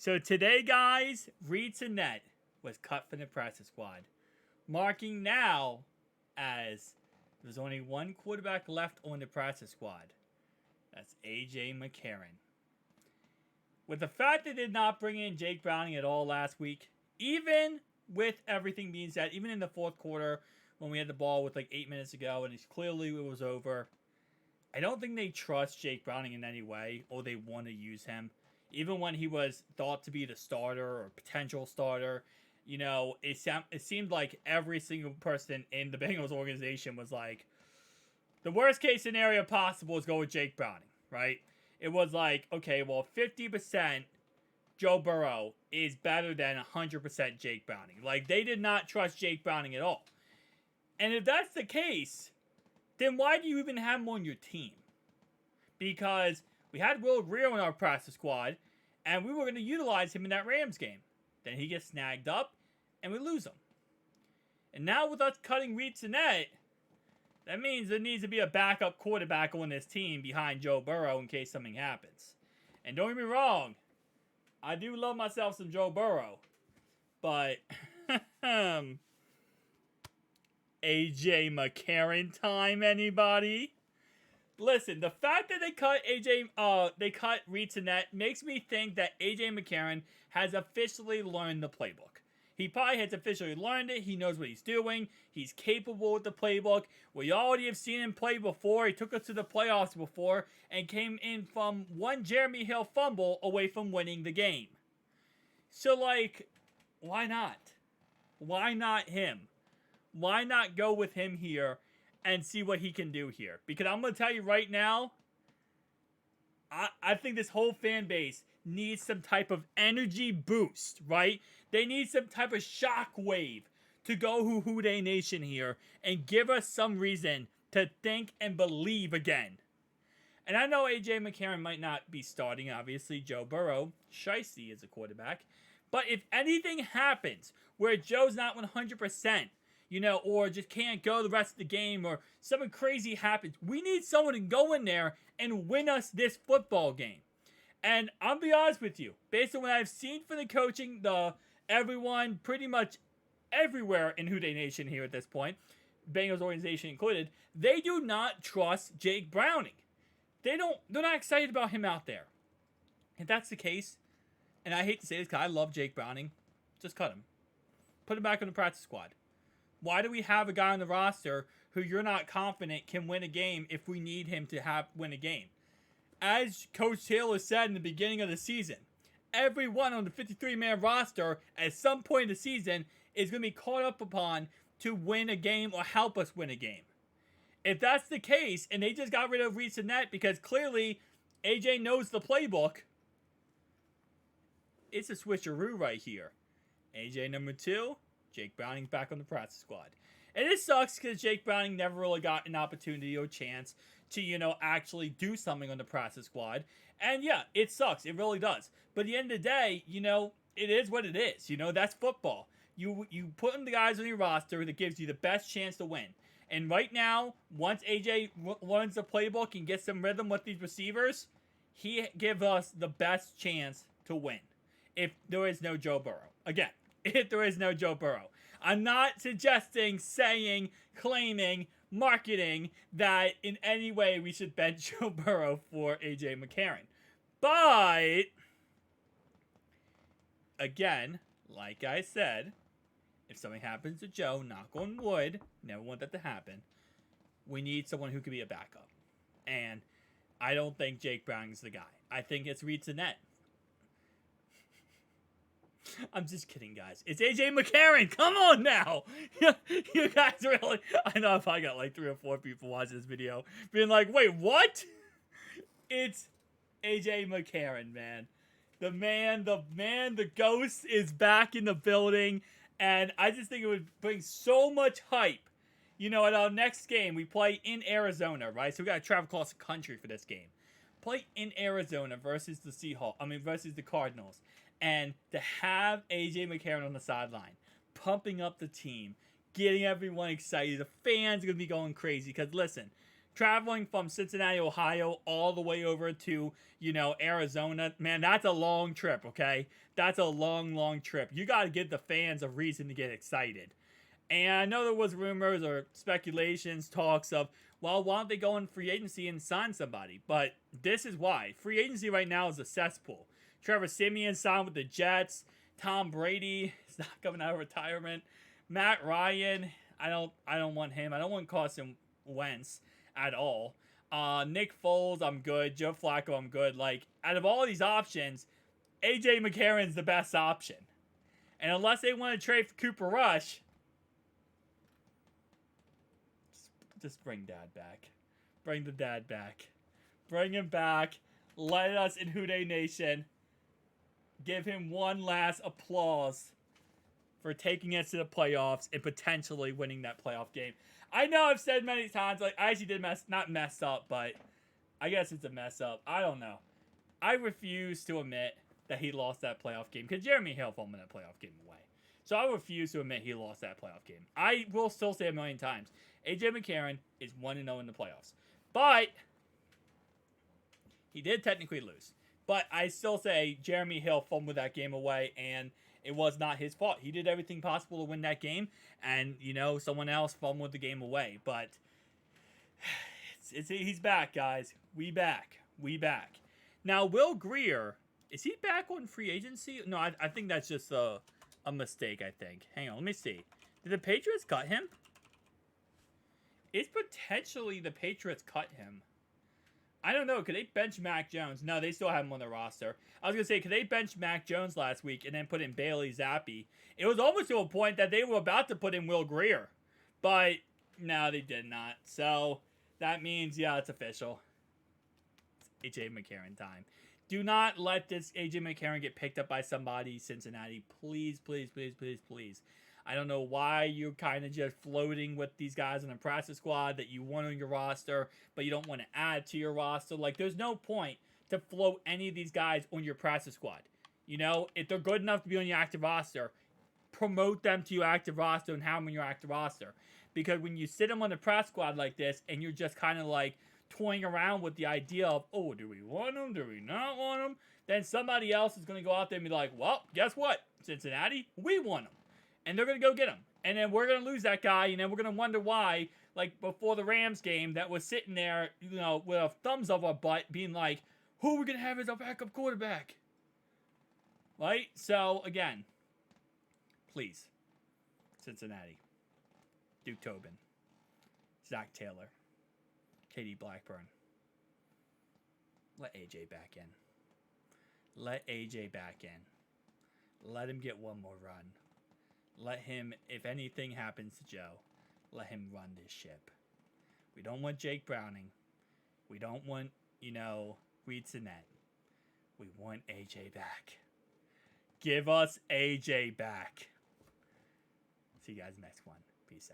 So today, guys, Reid Sinnet was cut from the practice squad, marking now as there's only one quarterback left on the practice squad. That's A.J. Mccarron. With the fact they did not bring in Jake Browning at all last week, even with everything being said, even in the fourth quarter when we had the ball with like 8 minutes to go and clearly it was over, I don't think they trust Jake Browning in any way or they want to use him. Even when he was thought to be the starter or potential starter, it seemed like every single person in the Bengals organization was like, the worst case scenario possible is go with Jake Browning, right? It was like, okay, well, 50% Joe Burrow is better than 100% Jake Browning. Like, they did not trust Jake Browning at all. And if that's the case, then why do you even have him on your team? Because we had Will Greer on our practice squad, and we were going to utilize him in that Rams game. Then he gets snagged up, and we lose him. And now with us cutting Reid Sinnet, that means there needs to be a backup quarterback on this team behind Joe Burrow in case something happens. And don't get me wrong, I do love myself some Joe Burrow. But, A.J. Mccarron time, anybody? Listen, the fact that they cut Reid Sinnet makes me think that A.J. Mccarron has officially learned the playbook. He probably has officially learned it. He knows what he's doing. He's capable with the playbook. We already have seen him play before. He took us to the playoffs before and came in from one Jeremy Hill fumble away from winning the game. So, why not? Why not him? Why not go with him here and see what he can do here? Because I'm going to tell you right now, I think this whole fan base needs some type of energy boost, right? They need some type of shock wave to go Who Dey Nation here and give us some reason to think and believe again. And I know A.J. Mccarron might not be starting, obviously. Joe Burrow, shiesty as a quarterback. But if anything happens where Joe's not 100%, or just can't go the rest of the game, or something crazy happens, we need someone to go in there and win us this football game. And I'll be honest with you, based on what I've seen from the coaching, everyone pretty much everywhere in Who Dey Nation here at this point, Bengals organization included, they do not trust Jake Browning. They're not excited about him out there. If that's the case, and I hate to say this because I love Jake Browning, just cut him. Put him back on the practice squad. Why do we have a guy on the roster who you're not confident can win a game if we need him to win a game? As Coach Taylor said in the beginning of the season, everyone on the 53-man roster at some point in the season is going to be caught up upon to win a game or help us win a game. If that's the case, and they just got rid of Reid Sinnet because clearly AJ knows the playbook, it's a switcheroo right here. AJ number 2, Jake Browning's back on the practice squad. And it sucks because Jake Browning never really got an opportunity or chance to, actually do something on the practice squad. And yeah, it sucks. It really does. But at the end of the day, it is what it is. That's football. You put in the guys on your roster that gives you the best chance to win. And right now, once AJ learns the playbook and gets some rhythm with these receivers, he gives us the best chance to win. If there is no Joe Burrow. Again, if there is no Joe Burrow. I'm not suggesting, saying, claiming, marketing that in any way we should bench Joe Burrow for A.J. Mccarron. But, again, like I said, if something happens to Joe, knock on wood, never want that to happen, we need someone who can be a backup. And I don't think Jake Browning's the guy. I think it's Reid Sinnet. I'm just kidding, guys. It's A.J. Mccarron. Come on now. You guys really... I know if I got like 3 or 4 people watching this video being like, wait, what? It's A.J. Mccarron, man. The man, the ghost is back in the building. And I just think it would bring so much hype. At our next game, we play in Arizona, right? So we got to travel across the country for this game. Play in Arizona versus versus the Cardinals. And to have A.J. Mccarron on the sideline, pumping up the team, getting everyone excited. The fans are going to be going crazy. Because, listen, traveling from Cincinnati, Ohio, all the way over to, Arizona, man, that's a long trip, okay? That's a long, long trip. You got to give the fans a reason to get excited. And I know there was rumors or speculations, talks of, well, why don't they go in free agency and sign somebody? But this is why. Free agency right now is a cesspool. Trevor Siemian signed with the Jets. Tom Brady is not coming out of retirement. Matt Ryan, I don't want him. I don't want Carson Wentz at all. Nick Foles, I'm good. Joe Flacco, I'm good. Like, out of all these options, AJ McCarron's the best option. And unless they want to trade for Cooper Rush, just bring Dad back. Bring the dad back. Bring him back. Let us in Houday Nation give him one last applause for taking us to the playoffs and potentially winning that playoff game. I know I've said many times, like, I actually did not mess up, but I guess it's a mess up. I don't know. I refuse to admit that he lost that playoff game because Jeremy Hill fumbled that playoff game away. So I refuse to admit he lost that playoff game. I will still say a million times, AJ McCarron is 1-0 in the playoffs. But he did technically lose. But I still say Jeremy Hill fumbled that game away, and it was not his fault. He did everything possible to win that game, and, someone else fumbled the game away. But he's back, guys. We back. Now, Will Grier, is he back on free agency? No, I think that's just a mistake, I think. Hang on, let me see. Did the Patriots cut him? It's potentially the Patriots cut him. I don't know. Could they bench Mac Jones? No, they still have him on their roster. I was going to say, could they bench Mac Jones last week and then put in Bailey Zappi? It was almost to a point that they were about to put in Will Grier. But, no, they did not. So, that means, yeah, it's official. It's AJ McCarron time. Do not let this AJ McCarron get picked up by somebody, Cincinnati. Please, please, please, please, please. I don't know why you're kind of just floating with these guys on the practice squad that you want on your roster, but you don't want to add to your roster. Like, there's no point to float any of these guys on your practice squad. If they're good enough to be on your active roster, promote them to your active roster and have them on your active roster. Because when you sit them on the practice squad like this, and you're just kind of like toying around with the idea of, oh, do we want them? Do we not want them? Then somebody else is going to go out there and be like, well, guess what? Cincinnati, we want them. And they're going to go get him. And then we're going to lose that guy. And then we're going to wonder why, like before the Rams game, that was sitting there, with a thumbs up our butt being like, who are we going to have as our backup quarterback? Right? So, again, please, Cincinnati, Duke Tobin, Zach Taylor, Katie Blackburn, let AJ back in. Let AJ back in. Let him get one more run. Let him, if anything happens to Joe, let him run this ship. We don't want Jake Browning. We don't want, Reid Sinnet. We want AJ back. Give us AJ back. See you guys next one. Peace out.